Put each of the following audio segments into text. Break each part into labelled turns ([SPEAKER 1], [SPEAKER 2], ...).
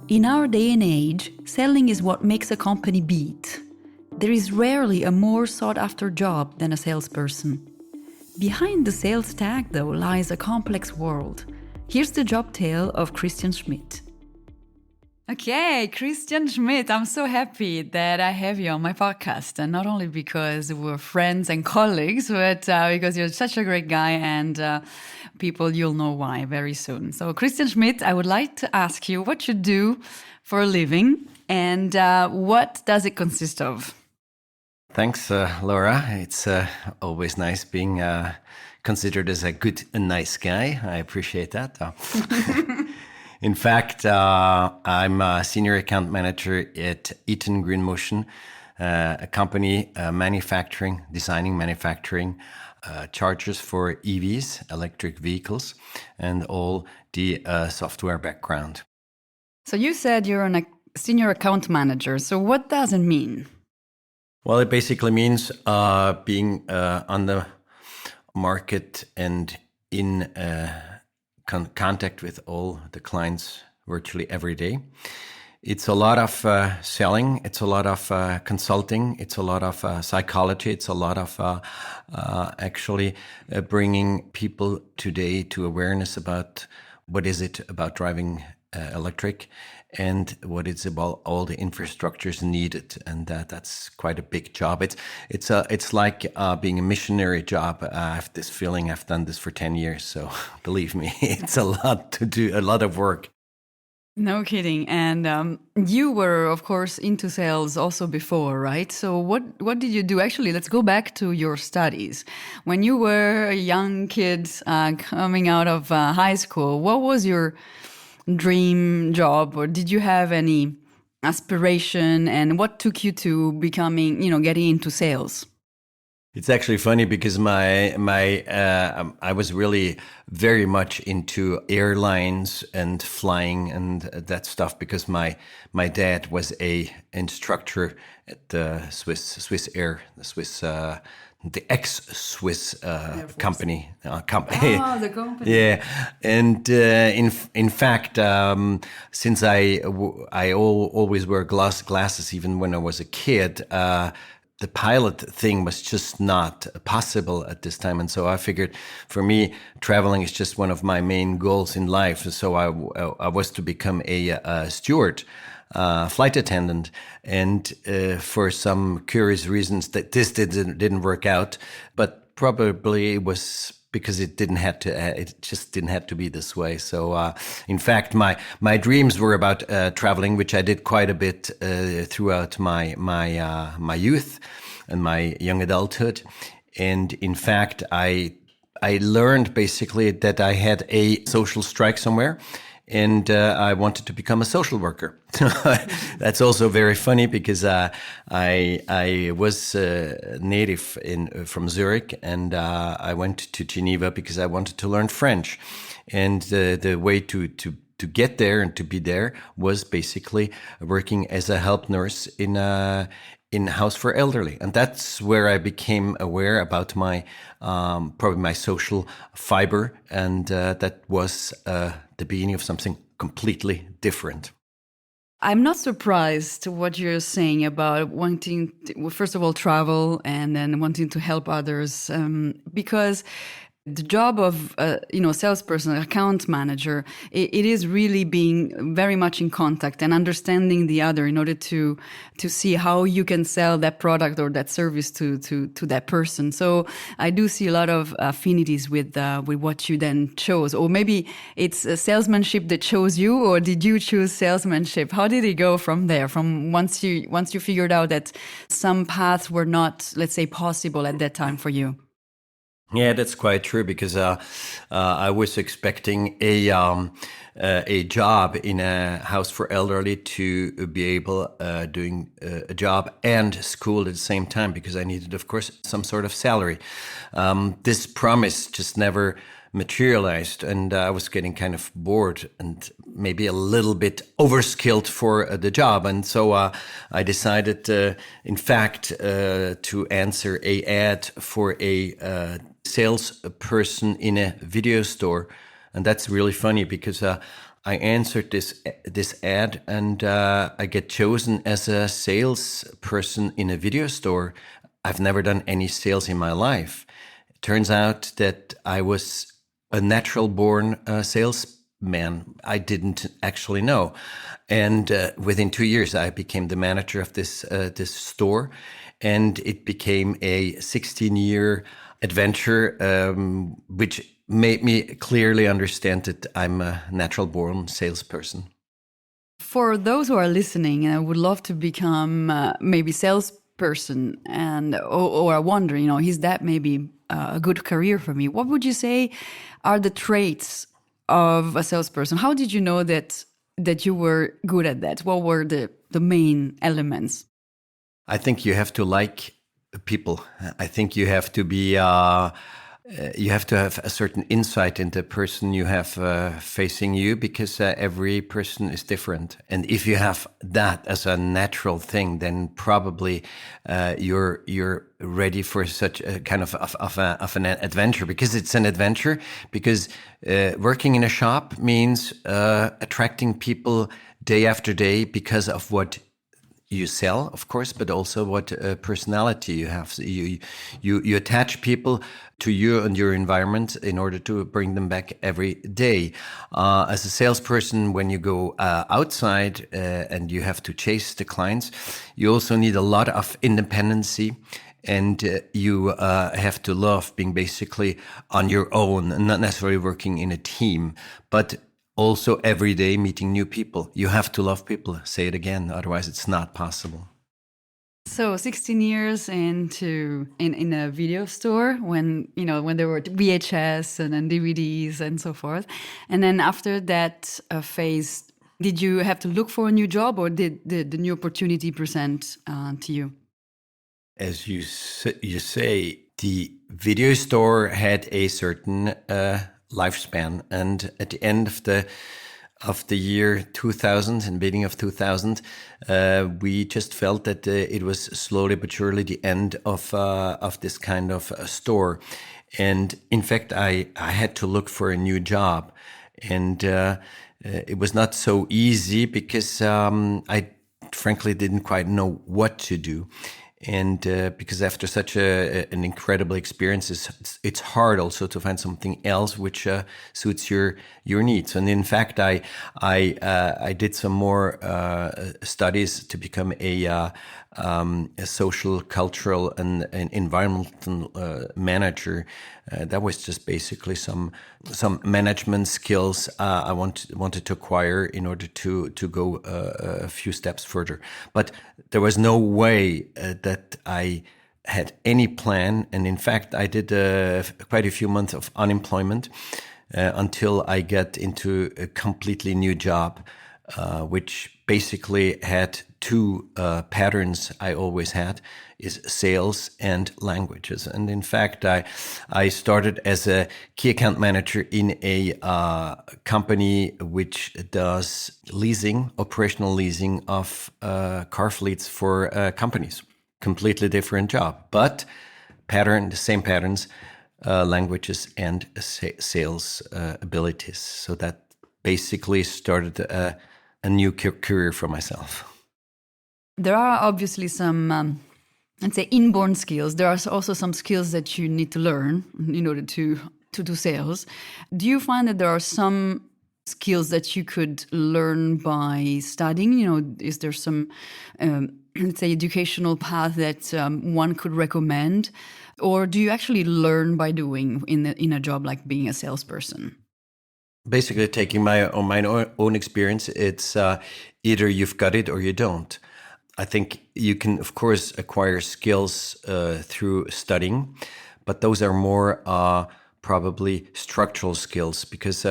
[SPEAKER 1] In our day and age, selling is what makes a company beat. There is rarely a more sought-after job than a salesperson. Behind the sales tag, though, lies a complex world. Here's the job tale of Christian Schmidt. Okay, Christian Schmidt, I'm so happy that I have you on my podcast. And not only because we're friends and colleagues, but because you're such a great guy and people, you'll know why very soon. So Christian Schmidt, I would like to ask you what you do for a living and what does it consist of?
[SPEAKER 2] Thanks, Laura. It's always nice being considered as a nice guy. I appreciate that. In fact, I'm a senior account manager at Eaton Green Motion, a company designing manufacturing chargers for EVs, electric vehicles, and all the software background.
[SPEAKER 1] So you said you're a senior account manager. So what does it mean?
[SPEAKER 2] Well, it basically means being on the market and in contact with all the clients virtually every day. It's a lot of selling, it's a lot of consulting, it's a lot of psychology, it's a lot of actually bringing people today to awareness about what is it about driving electric and what it's about all the infrastructures needed, and that's quite a big job. It's like being a missionary job. I have this feeling. I've done this for 10 years, so believe me, it's a lot to do, a lot of work.
[SPEAKER 1] No kidding. And you were, of course, into sales also before, right? So what did you do? Actually, let's go back to your studies. When you were a young kid coming out of high school, what was your dream job, or did you have any aspiration, and what took you to becoming, getting into sales?
[SPEAKER 2] It's actually funny because I was really very much into airlines and flying and that stuff because my dad was a instructor at the Swiss Air, the ex-Swiss company.
[SPEAKER 1] Oh, the company.
[SPEAKER 2] Yeah, and in fact, since I always wear glasses, even when I was a kid, the pilot thing was just not possible at this time, and so I figured, for me, traveling is just one of my main goals in life. So I was to become a steward. Flight attendant, and for some curious reasons that this didn't work out, but probably it was because it just didn't have to be this way. So in fact, my dreams were about traveling, which I did quite a bit throughout my youth and my young adulthood. And in fact, I learned basically that I had a social strike somewhere, and I wanted to become a social worker. That's also very funny because I was native from Zurich, and I went to Geneva because I wanted to learn French. And the way to get there and to be there was basically working as a help nurse in a house for elderly, and that's where I became aware about my probably my social fiber, and that was the beginning of something completely different.
[SPEAKER 1] I'm not surprised what you're saying about wanting to, first of all, travel and then wanting to help others, because the job of salesperson, account manager, it is really being very much in contact and understanding the other in order to see how you can sell that product or that service to that person. So I do see a lot of affinities with what you then chose, or maybe it's salesmanship that chose you, or did you choose salesmanship? How did it go from there? From once you figured out that some paths were not, let's say, possible at that time for you.
[SPEAKER 2] Yeah, that's quite true because I was expecting a job in a house for elderly to be able doing a job and school at the same time because I needed, of course, some sort of salary. This promise just never materialized, and I was getting kind of bored and maybe a little bit overskilled for the job. And so I decided, in fact, to answer a ad for a salesperson in a video store. And that's really funny because I answered this ad, and I get chosen as a salesperson in a video store. I've never done any sales in my life. It turns out that I was a natural born salesman. I didn't actually know, and within 2 years, I became the manager of this store, and it became a 16-year adventure, which made me clearly understand that I'm a natural born salesperson.
[SPEAKER 1] For those who are listening and would love to become maybe salesperson and or are wondering, is that maybe a good career for me? What would you say are the traits of a salesperson? How did you know that you were good at that? What were the main elements?
[SPEAKER 2] I think you have to like people. I think you have to be. You have to have a certain insight into the person you have facing you, because every person is different. And if you have that as a natural thing, then probably you're ready for such a kind of an adventure, because it's an adventure. Because working in a shop means attracting people day after day because of what you sell, of course, but also what personality you have. So you attach people to you and your environment in order to bring them back every day. As a salesperson, when you go outside and you have to chase the clients, you also need a lot of independency. And you have to love being basically on your own and not necessarily working in a team, but also every day meeting new people. You have to love people. Say it again, otherwise it's not possible.
[SPEAKER 1] So 16 years in a video store when there were VHS and then DVDs and so forth. And then after that phase, did you have to look for a new job, or did the new opportunity present to you?
[SPEAKER 2] As you say, the video store had a certain lifespan, and at the end of the year 2000 and beginning of 2000, we just felt that it was slowly but surely the end of this kind of store. And in fact, I had to look for a new job, and it was not so easy because I frankly didn't quite know what to do. And because after such an incredible experience, it's hard also to find something else which suits your needs. And in fact, I did some more studies to become a social, cultural, and environmental manager. That was just basically some management skills I wanted to acquire in order to go a few steps further. But there was no way that I had any plan, and in fact, I did quite a few months of unemployment until I got into a completely new job, which basically had two patterns I always had, is sales and languages. And in fact, I started as a key account manager in a company which does leasing, operational leasing of car fleets for companies. Completely different job, but the same patterns, languages and sales abilities. So that basically started a new career for myself.
[SPEAKER 1] There are obviously some, let's say, inborn skills. There are also some skills that you need to learn in order to do sales. Do you find that there are some skills that you could learn by studying? Is there some, let's say, educational path that one could recommend? Or do you actually learn by doing in a job like being a salesperson?
[SPEAKER 2] Basically, taking my own experience, it's either you've got it or you don't. I think you can, of course, acquire skills through studying, but those are more probably structural skills, because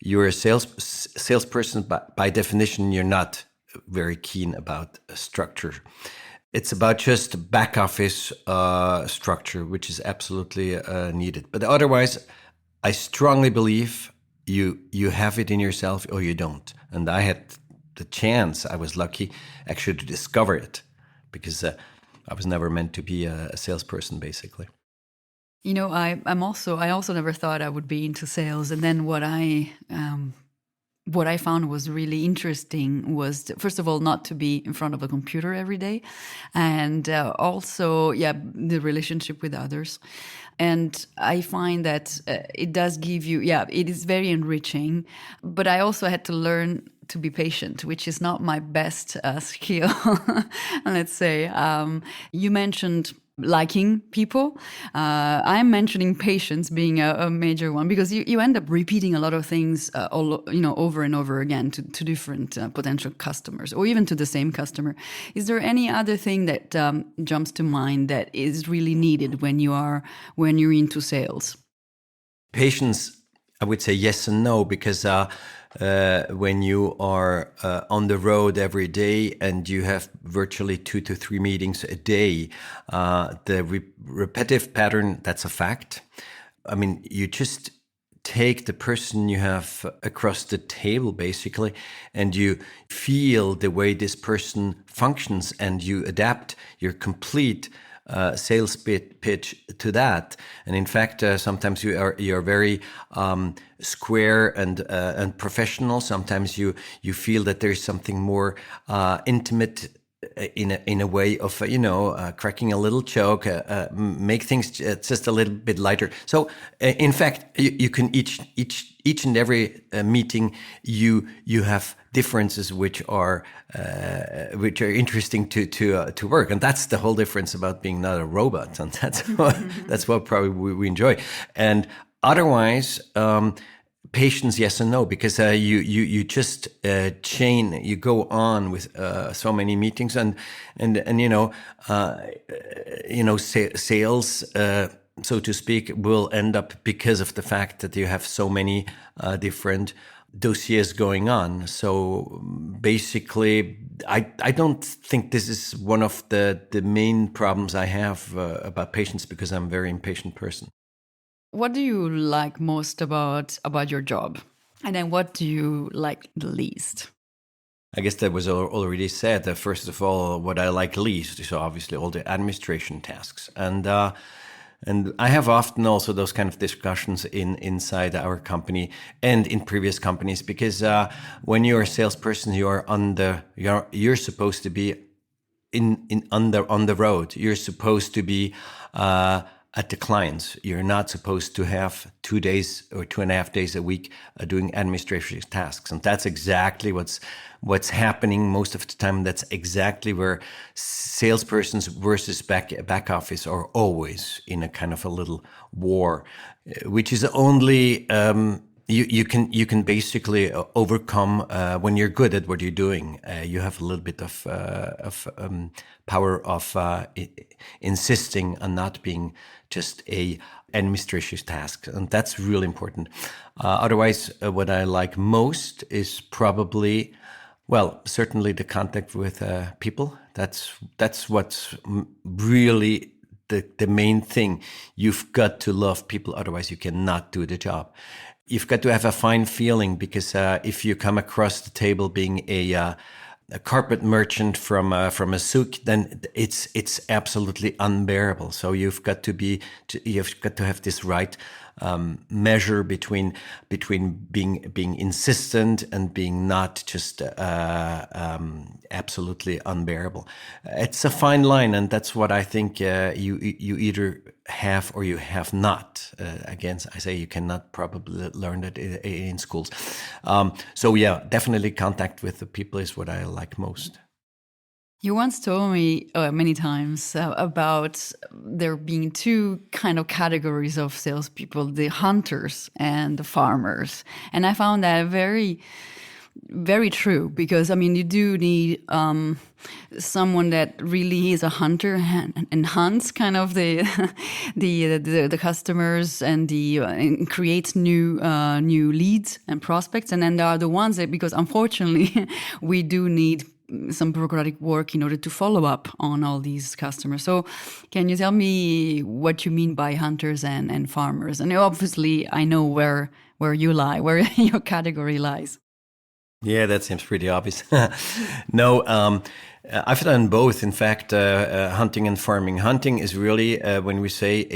[SPEAKER 2] you're a salesperson. By definition, you're not very keen about structure. It's about just back office structure, which is absolutely needed. But otherwise, I strongly believe you have it in yourself or you don't. And I had the chance, I was lucky actually to discover it, because I was never meant to be a salesperson, basically.
[SPEAKER 1] I also never thought I would be into sales, and then what I what I found was really interesting was, first of all, not to be in front of a computer every day. And also, yeah, the relationship with others. And I find that it does give you, yeah, it is very enriching. But I also had to learn to be patient, which is not my best skill, let's say. You mentioned liking people. I'm mentioning patience being a major one, because you end up repeating a lot of things over and over again to different potential customers, or even to the same customer. Is there any other thing that jumps to mind that is really needed when you're into sales?
[SPEAKER 2] Patience, I would say yes and no, because when you are on the road every day and you have virtually 2 to 3 meetings a day, the repetitive pattern, that's a fact. I mean, you just take the person you have across the table, basically, and you feel the way this person functions, and you adapt your complete sales pitch to that. And in fact, sometimes you're very square and professional. Sometimes you feel that there's something more intimate in a way of cracking a little joke, make things just a little bit lighter. So in fact, you can each and every meeting you have differences which are interesting to work, and that's the whole difference about being not a robot, and that's what probably we enjoy. And otherwise, patience, yes and no, because you just you go on with so many meetings, and sales, so to speak, will end up because of the fact that you have so many different dossiers going on. So basically, I don't think this is one of the main problems I have about patience, because I'm a very impatient person.
[SPEAKER 1] What do you like most about your job? And then what do you like the least?
[SPEAKER 2] I guess that was already said. First of all, what I like least is obviously all the administration tasks. And I have often also those kind of discussions inside our company and in previous companies, because when you're a salesperson, you're supposed to be on the road. You're supposed to be at the clients. You're not supposed to have 2 days or 2.5 days a week doing administrative tasks. And that's exactly what's happening most of the time. That's exactly where salespersons versus back office are always in a kind of a little war, which is only you can basically overcome when you're good at what you're doing. You have a little bit of power of insisting on not being just a administrative task, and that's really important. Otherwise, what I like most is probably, well, certainly the contact with people. That's what's really the main thing. You've got to love people, otherwise you cannot do the job. You've got to have a fine feeling, because if you come across the table being a carpet merchant from a souk, then it's absolutely unbearable. So you've got to have this right measure between being insistent and being not just absolutely unbearable. It's a fine line, and that's what I think you either have or you have not. Again, I say you cannot probably learn that in schools. So yeah, definitely contact with the people is what I like most.
[SPEAKER 1] You once told me many times about there being two kind of categories of salespeople: the hunters and the farmers. And I found that very, very true, because I mean, you do need someone that really is a hunter and hunts kind of the customers and creates new leads and prospects. And then there are the ones that, because unfortunately we do need some bureaucratic work in order to follow up on all these customers. So can you tell me what you mean by hunters and farmers? And obviously I know where you lie, where your category lies.
[SPEAKER 2] Yeah, that seems pretty obvious. No, I've done both. In fact, hunting and farming. Hunting is really when we say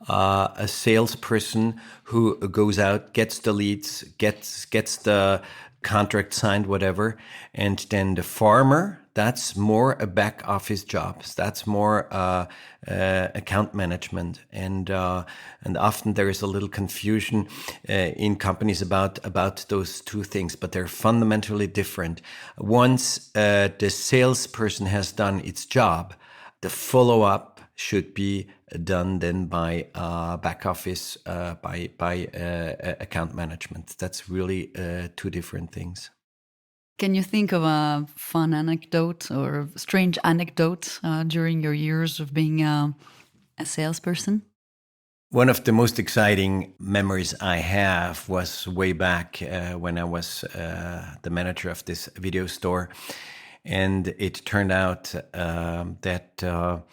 [SPEAKER 2] a salesperson who goes out, gets the leads, gets the contract signed, whatever. And then the farmer, that's more a back office job. That's more account management, and often there is a little confusion in companies about those two things, but they're fundamentally different. Once the salesperson has done its job, the follow up should be done then by back office, by account management. That's really two different things.
[SPEAKER 1] Can you think of a fun anecdote or strange anecdote during your years of being a salesperson?
[SPEAKER 2] One of the most exciting memories I have was way back when I was the manager of this video store. And it turned out that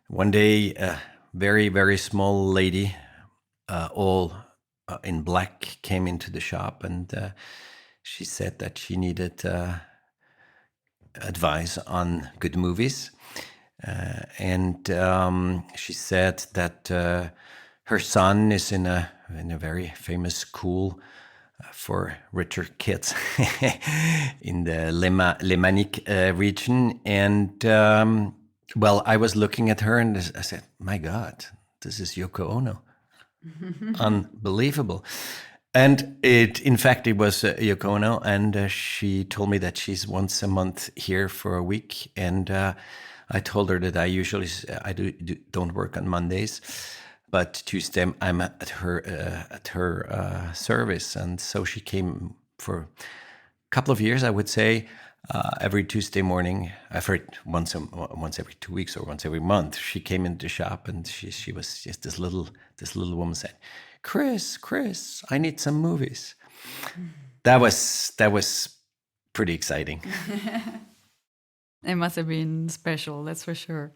[SPEAKER 2] one day a very, very small lady, all in black, came into the shop, and she said that she needed advice on good movies. And she said that her son is in a very famous school for richer kids in the Lemanic region. And well, I was looking at her and I said, my God, this is Yoko Ono. Unbelievable. And in fact, it was Yoko Ono, and she told me that she's once a month here for a week. And I told her that I don't work on Mondays, but Tuesday I'm at her service, and so she came for a couple of years, I would say. Every Tuesday morning, I've heard once every 2 weeks or once every month, she came into the shop, and she was just this little woman said, Chris, I need some movies. That was pretty exciting.
[SPEAKER 1] It must have been special, that's for sure.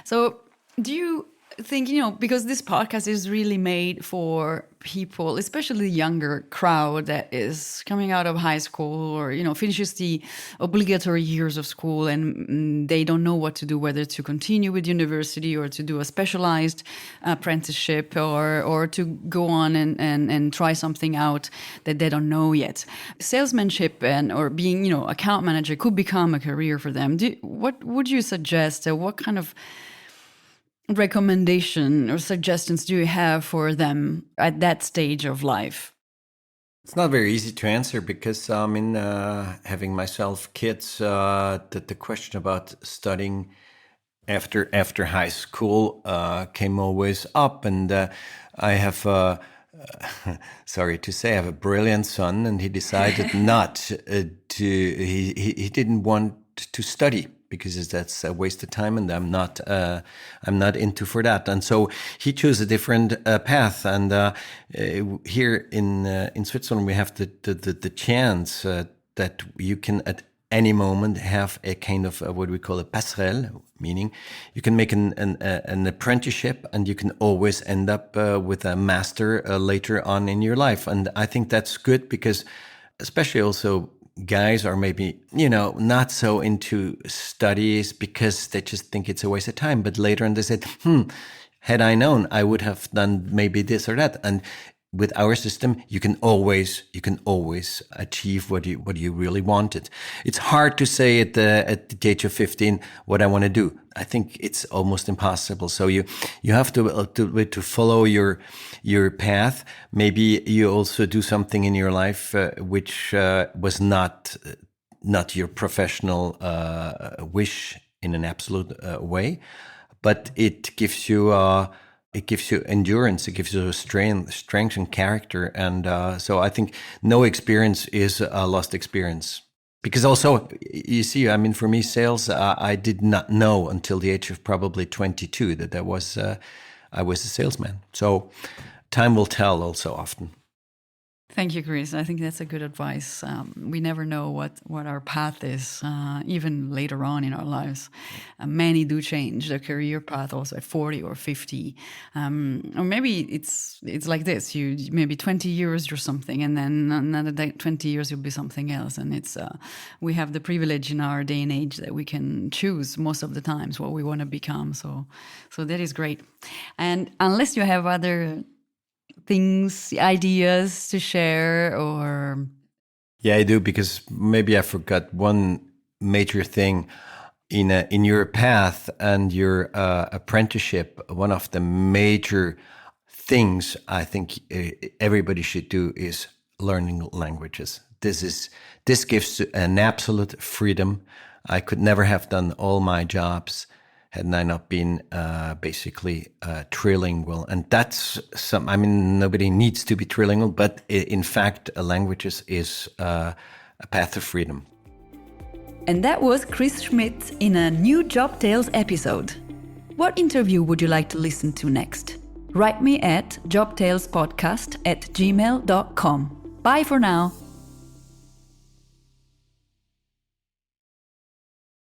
[SPEAKER 1] So do you think, because this podcast is really made for people, especially the younger crowd that is coming out of high school or, finishes the obligatory years of school, and they don't know what to do, whether to continue with university or to do a specialized apprenticeship or to go on and try something out that they don't know yet. Salesmanship or being, account manager could become a career for them. What would you suggest? What kind of recommendation or suggestions do you have for them at that stage of life?
[SPEAKER 2] It's not very easy to answer because having myself kids, the question about studying after high school came always up, and I have sorry to say, I have a brilliant son, and he decided not to. He didn't want to study, because that's a waste of time, and I'm not into for that. And so he chose a different path. And here in Switzerland, we have the chance that you can at any moment have a kind of what we call a passerelle, meaning you can make an apprenticeship, and you can always end up with a master later on in your life. And I think that's good, because especially also guys are maybe, not so into studies because they just think it's a waste of time. But later on they said, had I known, I would have done maybe this or that. And with our system, you can always achieve what you really wanted. It's hard to say at the age of 15 what I want to do. I think it's almost impossible. So you have to follow your path. Maybe you also do something in your life which was not your professional wish in an absolute way, but it gives you. It gives you endurance. It gives you strength and character. And so I think no experience is a lost experience. Because also, you see, for me, sales, I did not know until the age of probably 22 that I was a salesman. So time will tell also often.
[SPEAKER 1] Thank you, Chris. I think that's a good advice. We never know what our path is, even later on in our lives. Many do change their career path also at 40 or 50. Or maybe it's like this. You maybe 20 years or something, and then another 20 years you'll be something else. And it's we have the privilege in our day and age that we can choose most of the times what we want to become. So that is great. And unless you have other things, ideas to share, or
[SPEAKER 2] Yeah, I do, because maybe I forgot one major thing in your path and your apprenticeship. One of the major things I think everybody should do is learning languages. This gives an absolute freedom. I could never have done all my jobs had I not been basically trilingual. And that's some, I mean, nobody needs to be trilingual, but in fact, languages is a path to freedom.
[SPEAKER 1] And that was Chris Schmidt in a new Job Tales episode. What interview would you like to listen to next? Write me at jobtalespodcast@gmail.com. Bye for now.